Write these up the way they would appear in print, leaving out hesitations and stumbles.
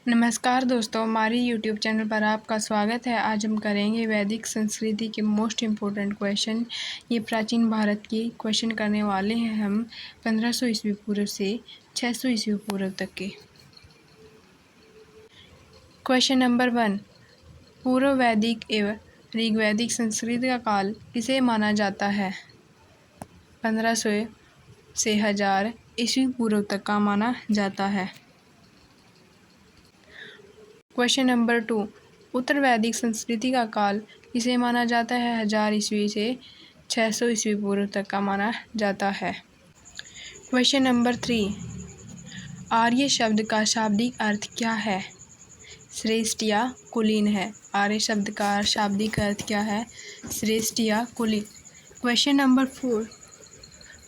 नमस्कार दोस्तों, हमारी यूट्यूब चैनल पर आपका स्वागत है। आज हम करेंगे वैदिक संस्कृति के मोस्ट इम्पोर्टेंट क्वेश्चन। ये प्राचीन भारत की क्वेश्चन करने वाले हैं हम 1500 ईस्वी पूर्व से 600 ईस्वी पूर्व तक के। क्वेश्चन नंबर 1, पूर्व वैदिक एवं ऋग्वैदिक संस्कृति का काल किसे माना जाता है? 1500 से 1000 ईस्वी पूर्व तक का माना जाता है। क्वेश्चन नंबर 2, उत्तर वैदिक संस्कृति का काल किसे माना जाता है? 1000 ईस्वी से 600 ईस्वी पूर्व तक का माना जाता है। क्वेश्चन नंबर 3, आर्य शब्द का शाब्दिक अर्थ क्या है? श्रेष्ठ या कुलीन है। आर्य शब्द का शाब्दिक अर्थ क्या है? श्रेष्ठ या कुलीन। क्वेश्चन नंबर 4,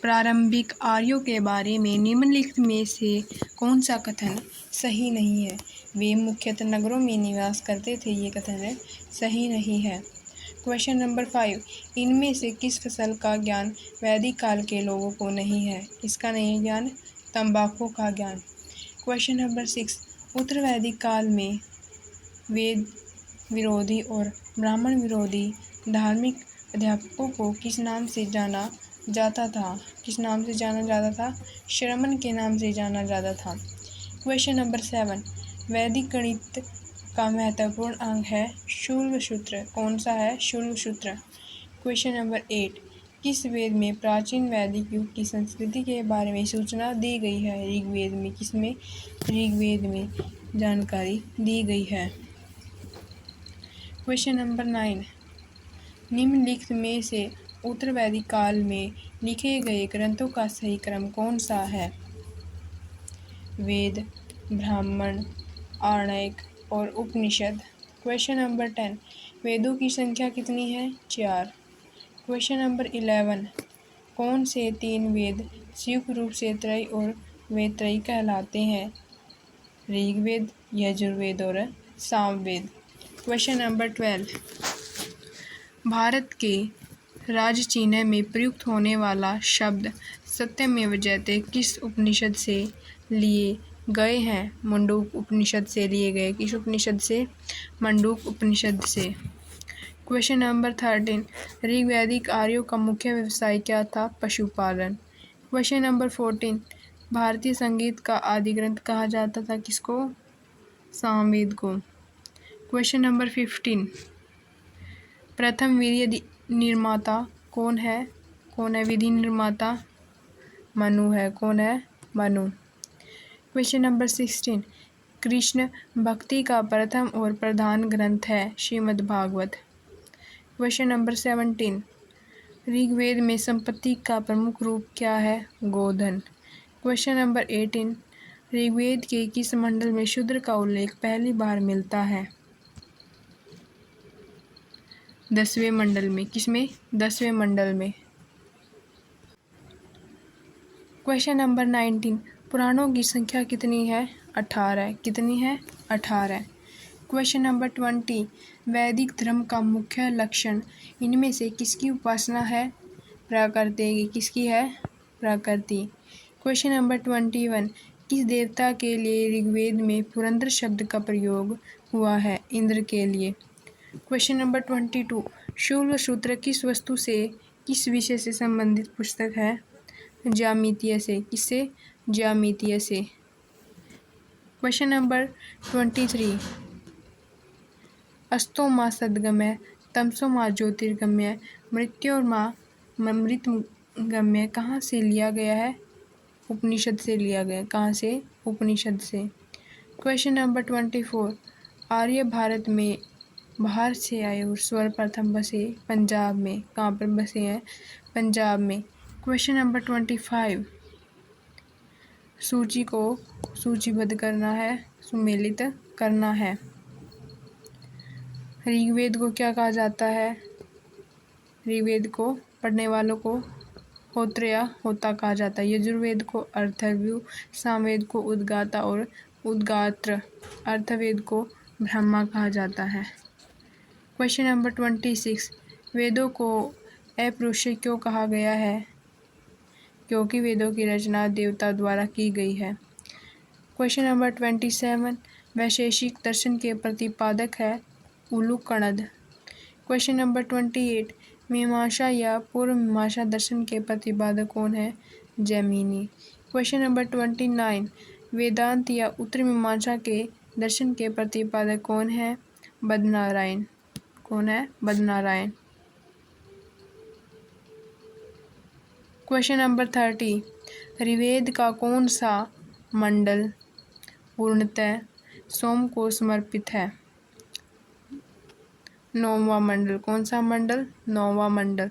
प्रारंभिक आर्यों के बारे में निम्नलिखित में से कौन सा कथन सही नहीं है? वे मुख्यतः नगरों में निवास करते थे, ये कथन सही नहीं है। क्वेश्चन नंबर 5, इनमें से किस फसल का ज्ञान वैदिक काल के लोगों को नहीं है? किसका नहीं है ज्ञान? तंबाकू का ज्ञान। क्वेश्चन नंबर 6, उत्तर वैदिक काल में वेद विरोधी और ब्राह्मण विरोधी धार्मिक अध्यापकों को किस नाम से जाना जाता था? किस नाम से जाना जाता था? श्रमण के नाम से जाना जाता था। क्वेश्चन नंबर 7, वैदिक गणित का महत्वपूर्ण अंग है शूल सूत्र। कौन सा है? शूल सूत्र। क्वेश्चन नंबर 8, किस वेद में प्राचीन वैदिक युग की संस्कृति के बारे में सूचना दी गई है? ऋग्वेद में। किसमें? ऋग्वेद में जानकारी दी गई है। क्वेश्चन नंबर 9, निम्नलिखित में से उत्तर वैदिक काल में लिखे गए ग्रंथों का सही क्रम कौन सा है? वेद, ब्राह्मण, आरण्यक और उपनिषद। क्वेश्चन नंबर 10, वेदों की संख्या कितनी है? 4। क्वेश्चन नंबर 11, कौन से 3 वेद संयुक्त रूप से त्रय और वेदत्रयी कहलाते हैं? ऋग्वेद, यजुर्वेद और सामवेद। क्वेश्चन नंबर 12, भारत के राज्य चिन्ह में प्रयुक्त होने वाला शब्द सत्यमेव जयते किस उपनिषद से लिए गए हैं? मंडूक उपनिषद से लिए गए। किस उपनिषद से? मंडूक उपनिषद से। क्वेश्चन नंबर 13, ऋग्वैदिक आर्यों का मुख्य व्यवसाय क्या था? पशुपालन। क्वेश्चन नंबर 14, भारतीय संगीत का आदि ग्रंथ कहा जाता था किसको? सामवेद को। क्वेश्चन नंबर 15, प्रथम विधि निर्माता कौन है? कौन है विधि निर्माता? मनु है। कौन है? मनु। क्वेश्चन नंबर 16, कृष्ण भक्ति का प्रथम और प्रधान ग्रंथ है श्रीमद् भागवत। क्वेश्चन नंबर 17, ऋग्वेद में संपत्ति का प्रमुख रूप क्या है? गोधन। क्वेश्चन नंबर 18, ऋग्वेद के किस मंडल में शूद्र का उल्लेख पहली बार मिलता है? 10वें मंडल में। किसमें? 10वें मंडल में। क्वेश्चन नंबर 19, पुराणों की संख्या कितनी है? 18। कितनी है? 18। क्वेश्चन नंबर 20, वैदिक धर्म का मुख्य लक्षण इनमें से किसकी उपासना है? प्रकृति की। किसकी है? प्रकृति। क्वेश्चन नंबर 21, किस देवता के लिए ऋग्वेद में पुरंदर शब्द का प्रयोग हुआ है? इंद्र के लिए। क्वेश्चन नंबर 22, शूल सूत्र किस वस्तु से, किस विषय से संबंधित पुस्तक है? ज्यामितीय से। किससे? ज्यामितीय से। क्वेश्चन नंबर 23, अस्तो माँ सद्गम्य, तमसो माँ ज्योतिर्गम्य, मृत्योर माँ मृतगम्य कहाँ से लिया गया है? उपनिषद से लिया गया। कहाँ से? उपनिषद से। क्वेश्चन नंबर 24, आर्य भारत में बाहर से आए और सर्वप्रथम बसे पंजाब में। कहाँ पर बसे हैं? पंजाब में। क्वेश्चन नंबर 25, सूची को सूचीबद्ध करना है, सुमेलित करना है। ऋग्वेद को क्या कहा जाता है? ऋग्वेद को पढ़ने वालों को होत्र या होता कहा जाता है। यजुर्वेद को अर्थव्यू, सामवेद को उद्गाता और उद्गात्र, अर्थवेद को ब्रह्मा कहा जाता है। क्वेश्चन नंबर 26, वेदों को अपौरुषेय क्यों कहा गया है? क्योंकि वेदों की रचना देवता द्वारा की गई है। क्वेश्चन नंबर 27, वैशेषिक दर्शन के प्रतिपादक है उलूकनद। क्वेश्चन नंबर 28, मीमांसा या पूर्व मीमांसा दर्शन के प्रतिपादक कौन है? जैमिनी। क्वेश्चन नंबर 29, वेदांत या उत्तर मीमांसा के दर्शन के प्रतिपादक कौन है? बदनारायण। कौन है? बदनारायण। क्वेश्चन नंबर 30, ऋग्वेद का कौन सा मंडल पूर्णतः सोम को समर्पित है? 9वां मंडल। कौन सा मंडल? 9वां मंडल।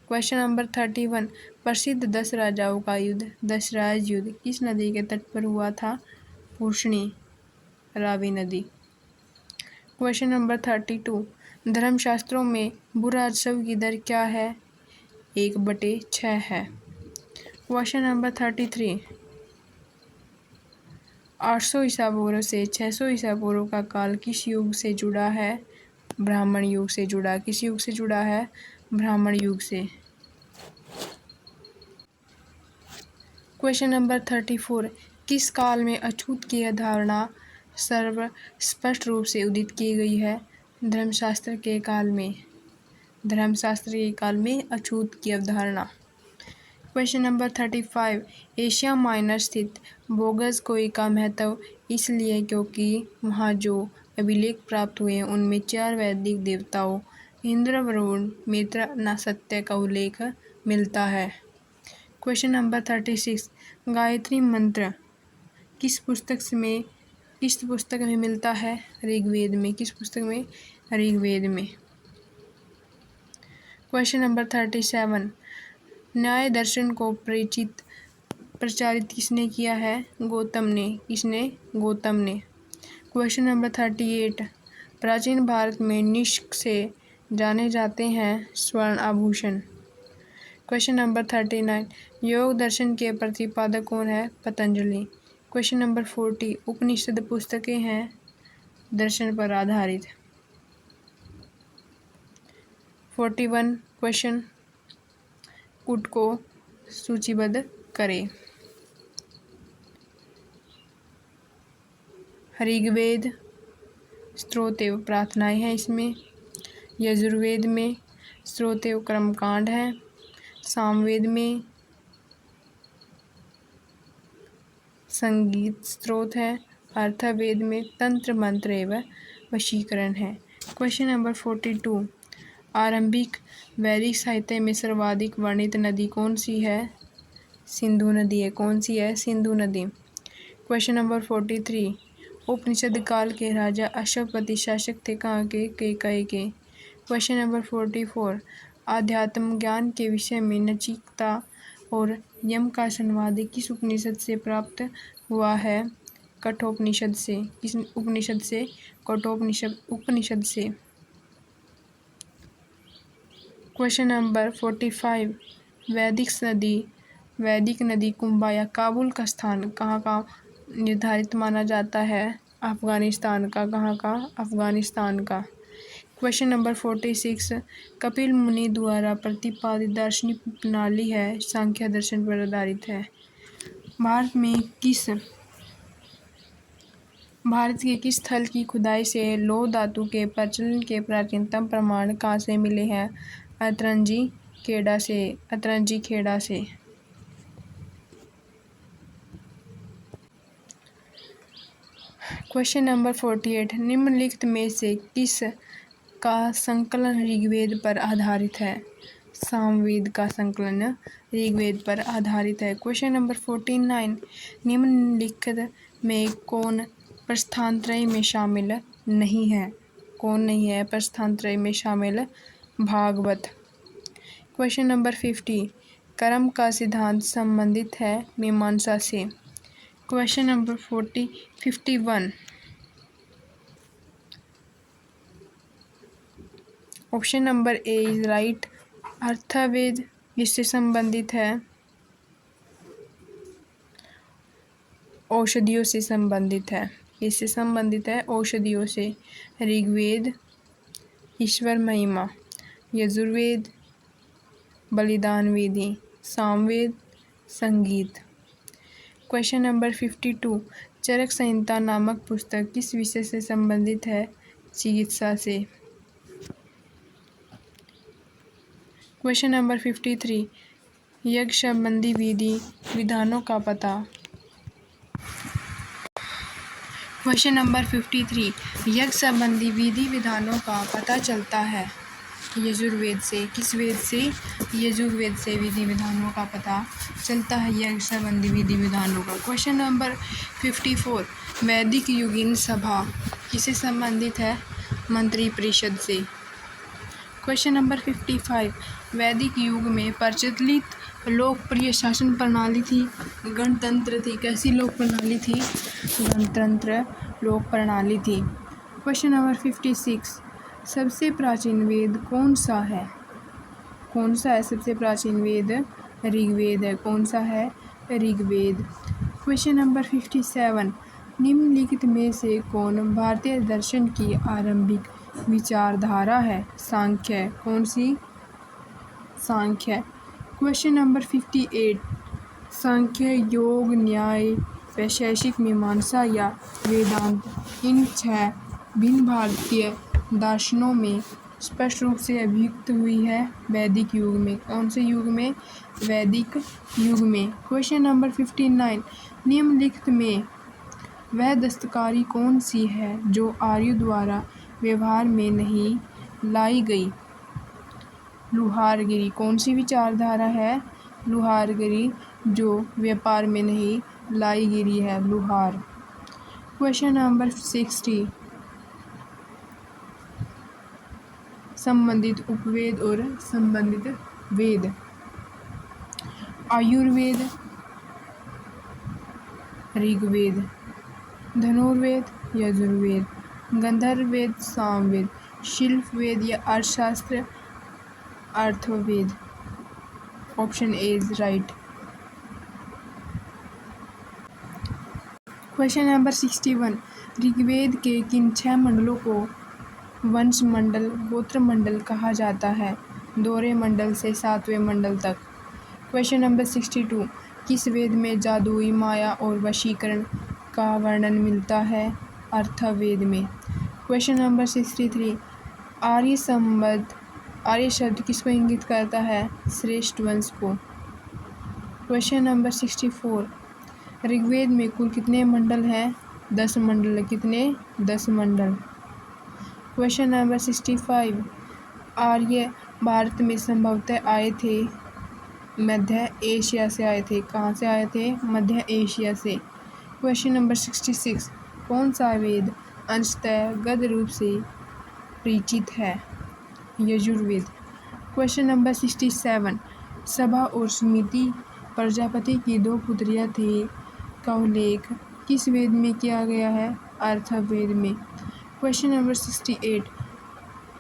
क्वेश्चन नंबर 31, प्रसिद्ध 10 राजाओं का युद्ध दशराज युद्ध किस नदी के तट पर हुआ था? पूर्ष्णी, रावी नदी। क्वेश्चन नंबर 32, धर्मशास्त्रों में भूराजस्व की दर क्या है? 1/6 है। क्वेश्चन नंबर 33, 800 ईसा पूर्व से 600 ईसा पूर्व का काल किस युग से जुड़ा है? ब्राह्मण युग से जुड़ा। किस युग से जुड़ा है? ब्राह्मण युग से। क्वेश्चन नंबर 34, किस काल में अछूत की अवधारणा सर्वस्पष्ट रूप से उदित की गई है? धर्मशास्त्र के काल में। धर्मशास्त्र के काल में अछूत की अवधारणा। क्वेश्चन नंबर 35, एशिया माइनर स्थित बोगस कोई का महत्व इसलिए क्योंकि वहाँ जो अभिलेख प्राप्त हुए हैं उनमें 4 वैदिक देवताओं इंद्र, वरुण, मित्र, नसत्य का उल्लेख मिलता है। क्वेश्चन नंबर 36, गायत्री मंत्र किस पुस्तक में मिलता है? ऋग्वेद में। किस पुस्तक में? ऋग्वेद में। क्वेश्चन नंबर 37, न्याय दर्शन को प्रचारित किसने किया है? गौतम ने। किसने? गौतम ने। क्वेश्चन नंबर 38, प्राचीन भारत में निष्क से जाने जाते हैं स्वर्ण आभूषण। क्वेश्चन नंबर 39, योग दर्शन के प्रतिपादक कौन है? पतंजलि। क्वेश्चन नंबर 40, उपनिषद पुस्तकें हैं दर्शन पर आधारित। 41 क्वेश्चन, कुट को सूचीबद्ध करें। ऋग्वेद स्तोत्र एवं प्रार्थनाएं हैं इसमें। यजुर्वेद में स्तोत्र एवं कर्मकांड है। सामवेद में संगीत स्तोत्र है। अर्थवेद में तंत्र मंत्र एवं वशीकरण है। क्वेश्चन नंबर 42, आरंभिक वैदिक साहित्य में सर्वाधिक वर्णित नदी कौन सी है? सिंधु नदी है। कौन सी है? सिंधु नदी। क्वेश्चन नंबर 43, उपनिषद काल के राजा अश्वपति शासक थे कहाँ के? केकय के। क्वेश्चन नंबर 44, आध्यात्म ज्ञान के विषय में नचिकेता और यम का संवाद किस उपनिषद से प्राप्त हुआ है? कठोपनिषद से। किस उपनिषद से? उपनिषद से। क्वेश्चन नंबर 45, वैदिक नदी कुंभा या काबुल का स्थान कहाँ का निर्धारित माना जाता है? अफगानिस्तान का। कहाँ का? अफगानिस्तान का। क्वेश्चन नंबर 46, कपिल मुनि द्वारा प्रतिपादित दार्शनिक प्रणाली है सांख्य दर्शन पर आधारित है। भारत के किस स्थल की खुदाई से लौह धातु के प्रचलन के प्राचीनतम प्रमाण कहाँ से मिले हैं? अतरंजी खेड़ा से। क्वेश्चन नंबर 48, निम्नलिखित में से किस का संकलन ऋग्वेद पर आधारित है? सामवेद का संकलन ऋग्वेद पर आधारित है। क्वेश्चन नंबर 49, निम्नलिखित में कौन प्रस्थानत्रय में शामिल नहीं है? कौन नहीं है प्रस्थानत्रय में शामिल? भागवत। क्वेश्चन नंबर 50, कर्म का सिद्धांत संबंधित है मीमांसा से। Question number 51, option number A is right. Arthaveda किससे संबंधित है? औषधियों से संबंधित है। किससे संबंधित है? औषधियों से। ऋग्वेद ईश्वर महिमा, यजुर्वेद बलिदान विधि, सामवेद संगीत। क्वेश्चन नंबर 52, चरक संहिता नामक पुस्तक किस विषय से संबंधित है? चिकित्सा से। क्वेश्चन नंबर 53, यज्ञ संबंधी विधि विधानों का पता। क्वेश्चन नंबर 53, यज्ञ संबंधी विधि विधानों का पता चलता है यजुर्वेद से। किस वेद से? यजुर्वेद से विधि विधानों का पता चलता है यज्ञ संबंधी विधि विधानों का। क्वेश्चन नंबर 54, वैदिक युगीन सभा किससे संबंधित है? मंत्री परिषद से। क्वेश्चन नंबर 55, वैदिक युग में प्रचलित लोकप्रिय शासन प्रणाली थी गणतंत्र थी। कैसी लोक प्रणाली थी? गणतंत्र लोक प्रणाली थी। क्वेश्चन नंबर 56, सबसे प्राचीन वेद कौन सा है? कौन सा है सबसे प्राचीन वेद? ऋग्वेद है। कौन सा है? ऋग्वेद। क्वेश्चन नंबर 57, निम्नलिखित में से कौन भारतीय दर्शन की आरंभिक विचारधारा है? सांख्य। कौन सी? सांख्य। क्वेश्चन नंबर 58, सांख्य, योग, न्याय, वैशेषिक मीमांसा या वेदांत, इन 6 भिन्न भारतीय दर्शनों में स्पष्ट रूप से अभिव्यक्त हुई है वैदिक युग में। कौन से युग में? वैदिक युग में। क्वेश्चन नंबर 59, निम्नलिखित में वह दस्तकारी कौन सी है जो आर्यों द्वारा व्यवहार में नहीं लाई गई? लुहारगिरी। कौन सी विचारधारा है? लुहारगिरी, जो व्यापार में नहीं लाई गिरी है, लुहार। क्वेश्चन नंबर 60, संबंधित उपवेद और संबंधित वेद। आयुर्वेद, ऋग्वेद, धनुर्वेद, यजुर्वेद, गंधर्ववेद, सामवेद, शिल्पवेद या Arthashastra, Arthaveda. Option A is right. Question number 61, Rigveda के किन 6 मंडलों को वंश मंडल, गोत्र मंडल कहा जाता है? दोहरे मंडल से 7वें मंडल तक। क्वेश्चन नंबर 62, किस वेद में जादुई, माया और वशीकरण का वर्णन मिलता है? अर्थवेद में। क्वेश्चन नंबर 63, आर्य शब्द किसको इंगित करता है? श्रेष्ठ वंश को। क्वेश्चन नंबर 64, ऋग्वेद में कुल कितने मंडल हैं? 10 मंडल। कितने? 10 मंडल। क्वेश्चन नंबर 65, आर्य भारत में संभवतः आए थे मध्य एशिया से आए थे। कहाँ से आए थे? मध्य एशिया से। क्वेश्चन नंबर 66, कौन सा वेद अंशतः गद्य रूप से परिचित है? यजुर्वेद। क्वेश्चन नंबर 67, सभा और सुमिति प्रजापति की 2 पुत्रियां थी का उल्लेख किस वेद में किया गया है? अर्थवेद में। क्वेश्चन नंबर 68,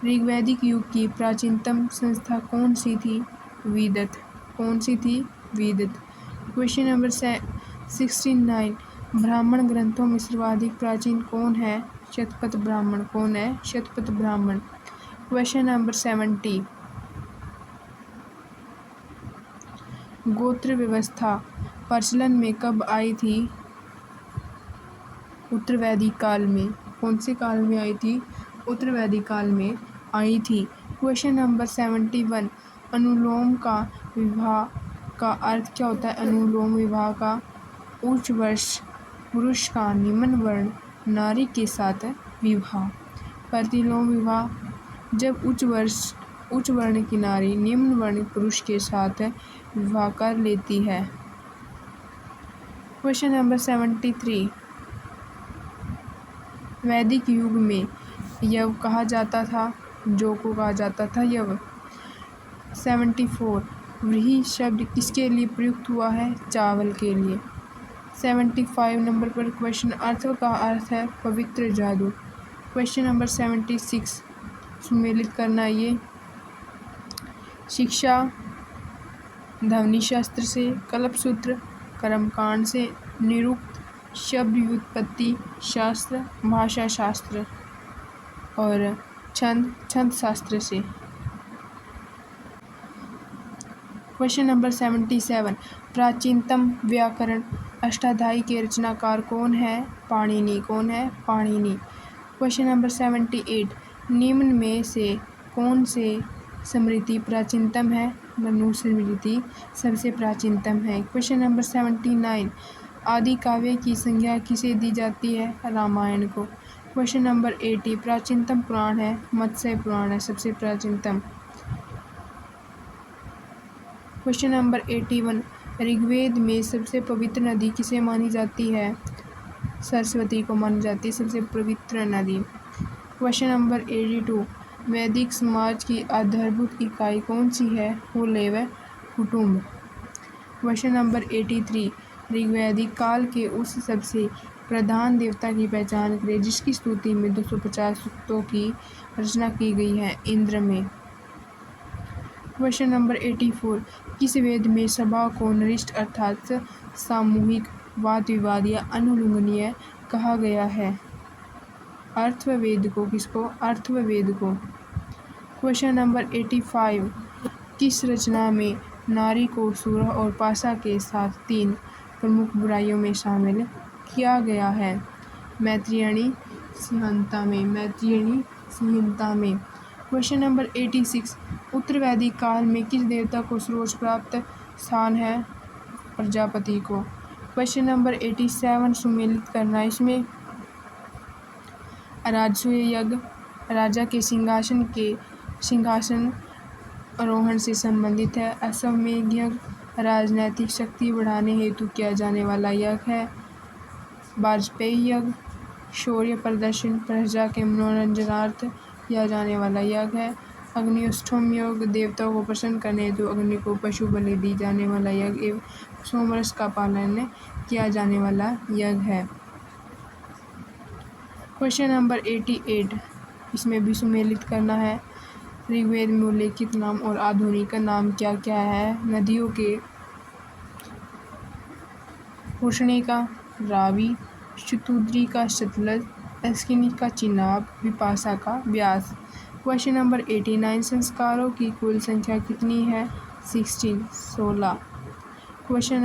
ऋग्वैदिक युग की प्राचीनतम संस्था कौन सी थी? वेदत। कौन सी थी? वेदत। क्वेश्चन नंबर 69, ब्राह्मण ग्रंथों में सर्वाधिक प्राचीन कौन है? शतपथ ब्राह्मण। कौन है? शतपथ ब्राह्मण। क्वेश्चन नंबर 70, गोत्र व्यवस्था प्रचलन में कब आई थी? उत्तरवैदिक काल में। कौन से काल में आई थी? उत्तरवैदिक काल में आई थी। क्वेश्चन नंबर 71, अनुलोम का विवाह का अर्थ क्या होता है? अनुलोम विवाह का उच्च वर्ष पुरुष का निम्न वर्ण नारी के साथ विवाह। प्रतिलोम विवाह, जब उच्च वर्ण की नारी निम्न वर्ण पुरुष के साथ विवाह कर लेती है। क्वेश्चन नंबर 73, वैदिक युग में यव कहा जाता था? जो को कहा जाता था यव। 74, व्रीहि शब्द किसके लिए प्रयुक्त हुआ है? चावल के लिए। 75 नंबर पर क्वेश्चन, अर्थ का अर्थ है पवित्र जादू। क्वेश्चन नंबर 76, सुमेलित करना ये। शिक्षा ध्वनि शास्त्र से, कल्पसूत्र कर्मकांड से, निरुक्त शब्द व्युत्पत्ति शास्त्र, भाषा शास्त्र और छंद शास्त्र से। क्वेश्चन नंबर 77, प्राचीनतम व्याकरण अष्टाध्यायी के रचनाकार कौन है? पाणिनि। कौन है? पाणिनि। क्वेश्चन नंबर 78, निम्न में से कौन से स्मृति प्राचीनतम है? मनुस्मृति सबसे प्राचीनतम है। क्वेश्चन नंबर 79, आदि काव्य की संज्ञा किसे दी जाती है? रामायण को। क्वेश्चन नंबर 80, प्राचीनतम पुराण है? मत्स्य पुराण है सबसे प्राचीनतम। क्वेश्चन नंबर 81, ऋग्वेद में सबसे पवित्र नदी किसे मानी जाती है? सरस्वती को मानी जाती है सबसे पवित्र नदी। क्वेश्चन नंबर 82, वैदिक समाज की आधारभूत इकाई कौन सी है? कुल एवं कुटुंब। क्वेश्चन नंबर 83, ऋग्वैदिक काल के उस सबसे प्रधान देवता की पहचान करें जिसकी स्तुति में 250 सूक्तों की रचना की गई है? इंद्र में। क्वेश्चन नंबर 84, किस वेद में सभा को नरिष्ठ अर्थात सामूहिक वाद विवाद या अनुलंघनीय कहा गया है? अर्थववेद को। किसको? अर्थववेद को। क्वेश्चन नंबर 85, किस रचना में नारी को सुरह और पाशा के साथ 3 प्रमुख बुराइयों में शामिल किया गया है? मैत्रेयणी संहिता में। मैत्रेयणी संहिता में। क्वेश्चन नंबर 86, उत्तरवैदिक काल में किस देवता को सर्वोच्च प्राप्त स्थान है? प्रजापति को। क्वेश्चन नंबर 87, सुमेलित करना, इसमें राजसूय यज्ञ राजा के सिंहासन आरोहण से संबंधित है। अश्वमेध यज्ञ राजनैतिक शक्ति बढ़ाने हेतु किया जाने वाला यज्ञ है। वाजपेयी यज्ञ शौर्य प्रदर्शन प्रजा के मनोरंजनार्थ किया जाने वाला यज्ञ है। अग्निष्टोम यज्ञ देवताओं को प्रसन्न करने हेतु अग्नि को पशु बलि दी जाने वाला यज्ञ एवं सोमरस का पालन किया जाने वाला यज्ञ है। क्वेश्चन नंबर 88, इसमें भी सुमेलित करना है। ऋग्वेद में उल्लेखित नाम और आधुनिक नाम क्या क्या है? नदियों के पुष्णे का रावी, शतुद्री का सतलज, अस्किनी का चिनाब, विपाशा का व्यास। क्वेश्चन नंबर 89, संस्कारों की कुल संख्या कितनी है? 16। क्वेश्चन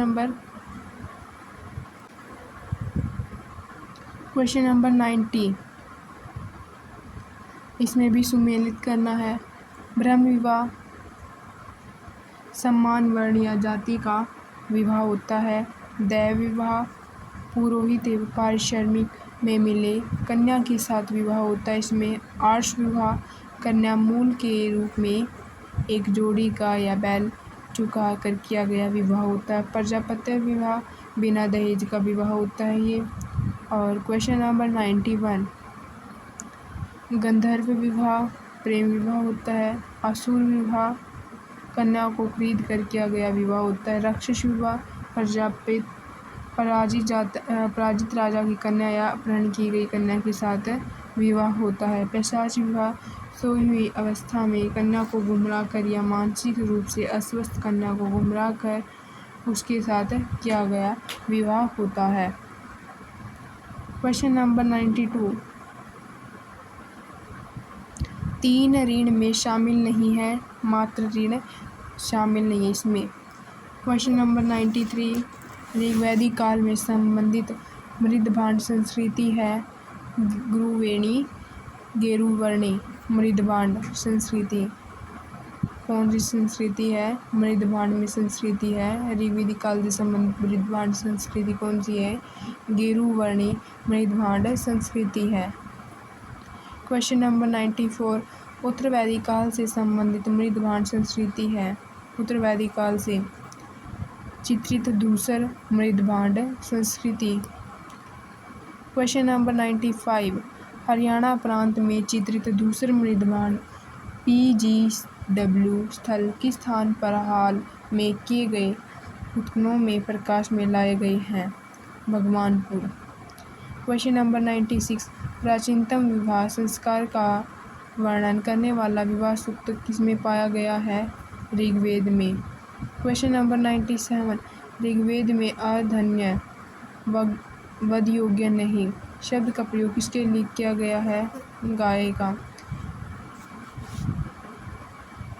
नंबर 90, इसमें भी सुमेलित करना है। ब्रह्म विवाह समान वर्ण या जाति का विवाह होता है। दैव विवाह पुरोहित एवं पारिश्रमिक में मिले कन्या के साथ विवाह होता है। इसमें आर्ष विवाह कन्या मूल के रूप में एक जोड़ी का या बैल चुका कर किया गया विवाह होता है। प्रजापत्य विवाह बिना दहेज का विवाह होता है ये। और क्वेश्चन नंबर 91, गंधर्व विवाह प्रेम विवाह होता है। असुर विवाह कन्या को खरीद कर किया गया विवाह होता है। राक्षस विवाह पराजित राजा की कन्या या अपहरण की गई कन्या के साथ विवाह होता है। पैशाच विवाह सोई हुई अवस्था में कन्या को गुमराह कर या मानसिक रूप से अस्वस्थ कन्या को गुमराह कर उसके साथ किया गया विवाह होता है। क्वेश्चन नंबर 92, 3 ऋण में शामिल नहीं है? मात्र ऋण शामिल नहीं है इसमें। क्वेश्चन नंबर 93, ऋग्वैदिक काल में संबंधित मृदभांड संस्कृति है? गुरुवेणी गेरुवर्णी मृदभांड संस्कृति। कौन सी संस्कृति है? मृदभांड में संस्कृति है। ऋग्वैदिक काल से संबंधित मृदभांड संस्कृति कौन सी है? गेरुवर्णी मृदभांड संस्कृति है। क्वेश्चन नंबर 94, उत्तरवैदिक काल से संबंधित मृदभांड संस्कृति है? उत्तरवैदिक काल से चित्रित धूसर मृदभांड संस्कृति। क्वेश्चन नंबर 95, हरियाणा प्रांत में चित्रित धूसर मृदभांड PGW स्थल किस स्थान पर हाल में किए गए उत्खननों में प्रकाश में लाए गए हैं? भगवानपुर। क्वेश्चन नंबर 96, प्राचीनतम विवाह संस्कार का वर्णन करने वाला विवाह सूक्त किसमें पाया गया है? ऋग्वेद में। क्वेश्चन नंबर 97, ऋग्वेद में अधन्य वध योग्य नहीं शब्द का प्रयोग किसके लिए किया गया है? गाय का।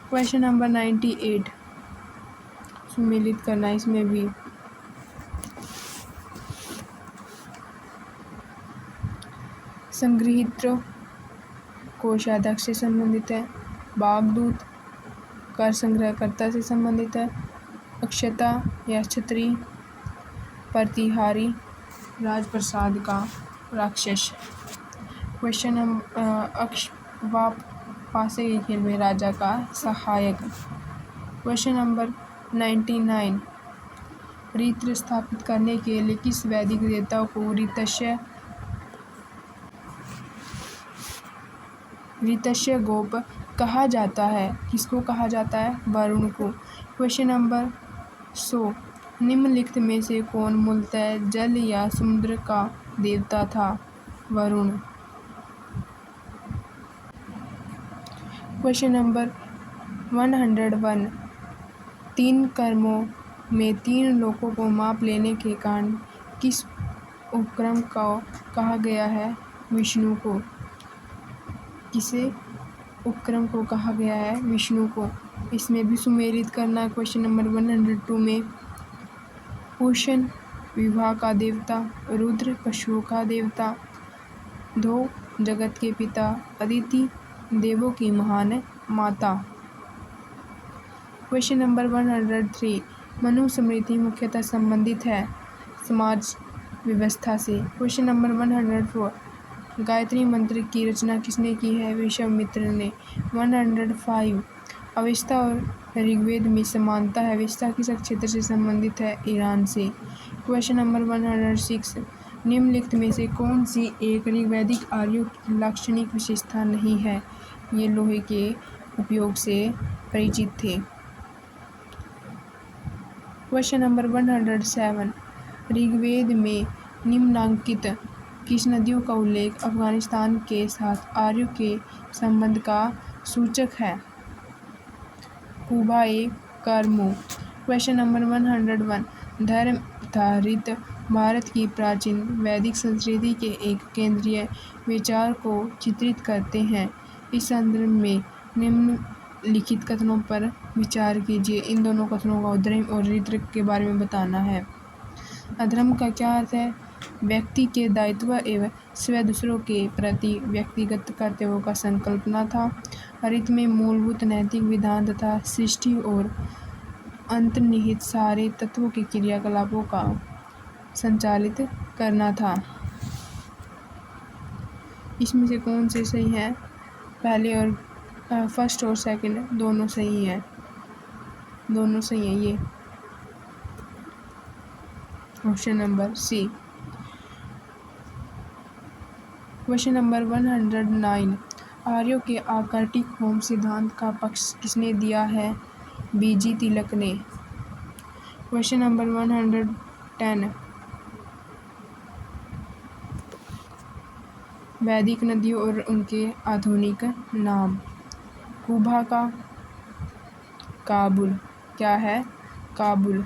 क्वेश्चन नंबर 98, सुमेलित करना, इसमें भी संग्रहित्र कोषाध्यक्ष से संबंधित है। बागदूत कर संग्रहकर्ता से संबंधित है। अक्षता या छतरी प्रतिहारी राजप्रसाद का राक्षस। क्वेश्चन नंबर अक्षवाप पासे के खेल में राजा का सहायक। क्वेश्चन नंबर 99 ऋत्र स्थापित करने के लिए किस वैदिक देवता को ऋतस्य गोप कहा जाता है? किसको कहा जाता है? वरुण को। क्वेश्चन नंबर 100 निम्नलिखित में से कौन मूलतः जल या समुद्र का देवता था? वरुण। क्वेश्चन नंबर 101 तीन कर्मों में तीन लोकों को माप लेने के कारण किस उपक्रम को कहा गया है? विष्णु को। किसे उपक्रम को कहा गया है? विष्णु को। इसमें भी सुमेलित करना। क्वेश्चन नंबर 102 में पुष्ण विवाह का देवता, रुद्र पशुओं का देवता, धो जगत के पिता, अदिति देवों की महान माता। क्वेश्चन नंबर 103 मनुस्मृति मुख्यतः संबंधित है समाज व्यवस्था से। क्वेश्चन नंबर 104 गायत्री मंत्र की रचना किसने की है? विश्वामित्र ने। 105 अवेस्ता और ऋग्वेद में समानता है। अवेस्ता किस क्षेत्र से संबंधित है? ईरान से। क्वेश्चन नंबर 106 निम्नलिखित में से कौन सी एक ऋग्वैदिक आर्यों की लाक्षणिक विशेषता नहीं है? ये लोहे के उपयोग से परिचित थे। क्वेश्चन नंबर 107 ऋग्वेद में निम्नांकित किस नदियों का उल्लेख अफगानिस्तान के साथ आर्यों के संबंध का सूचक है? कुबा ए कर्मो। क्वेश्चन नंबर 101 धर्म तथा रीत भारत की प्राचीन वैदिक संस्कृति के एक केंद्रीय विचार को चित्रित करते हैं। इस संदर्भ में निम्नलिखित कथनों पर विचार कीजिए। इन दोनों कथनों का धर्म और रीत के बारे में बताना है। अधर्म का क्या अर्थ है? व्यक्ति के दायित्व एवं स्वयं दूसरों के प्रति व्यक्तिगत कर्तव्यों का संकल्पना था। रीत में मूलभूत नैतिक विधान तथा सृष्टि और अंतर्निहित सारे तत्वों के क्रियाकलापों का संचालित करना था। इसमें से कौन से सही है? पहले और फर्स्ट और सेकंड दोनों सही है। दोनों सही है ये। Option number C. Question number 109 आर्यों के आकर्षिक होम सिद्धांत का पक्ष किसने दिया है? बीजी तिलक ने। क्वेश्चन नंबर 110 वैदिक नदियों और उनके आधुनिक नाम। कुबा का काबुल। क्या है? काबुल।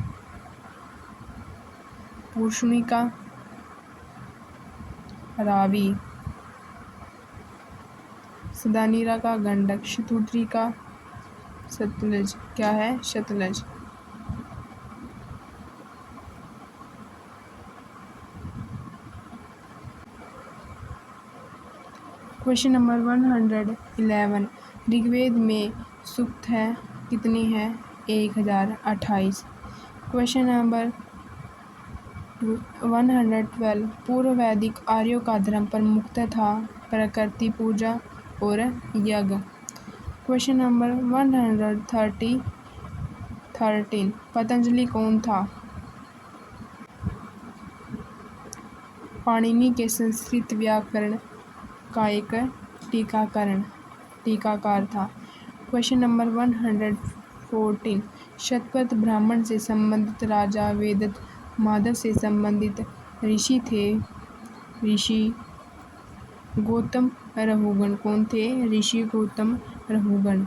पुष्णी का रावी। सदानीरा का गंडक। शतुद्री का सतलज। क्या है? सतलज। क्वेश्चन नंबर 111 ऋग्वेद में सूक्त है कितनी है? 1028। क्वेश्चन नंबर 112 पूर्व वैदिक आर्यों का धर्म प्रमुखतः था प्रकृति पूजा और यज्ञ। क्वेश्चन नंबर 113 पतंजलि कौन था? पाणिनि के संस्कृत व्याकरण का एक टीकाकार था। क्वेश्चन नंबर 114 शतपथ ब्राह्मण से संबंधित राजा वेदत माधव से संबंधित ऋषि थे? ऋषि गौतम रहुगण। कौन थे? ऋषि गौतम रहुगण।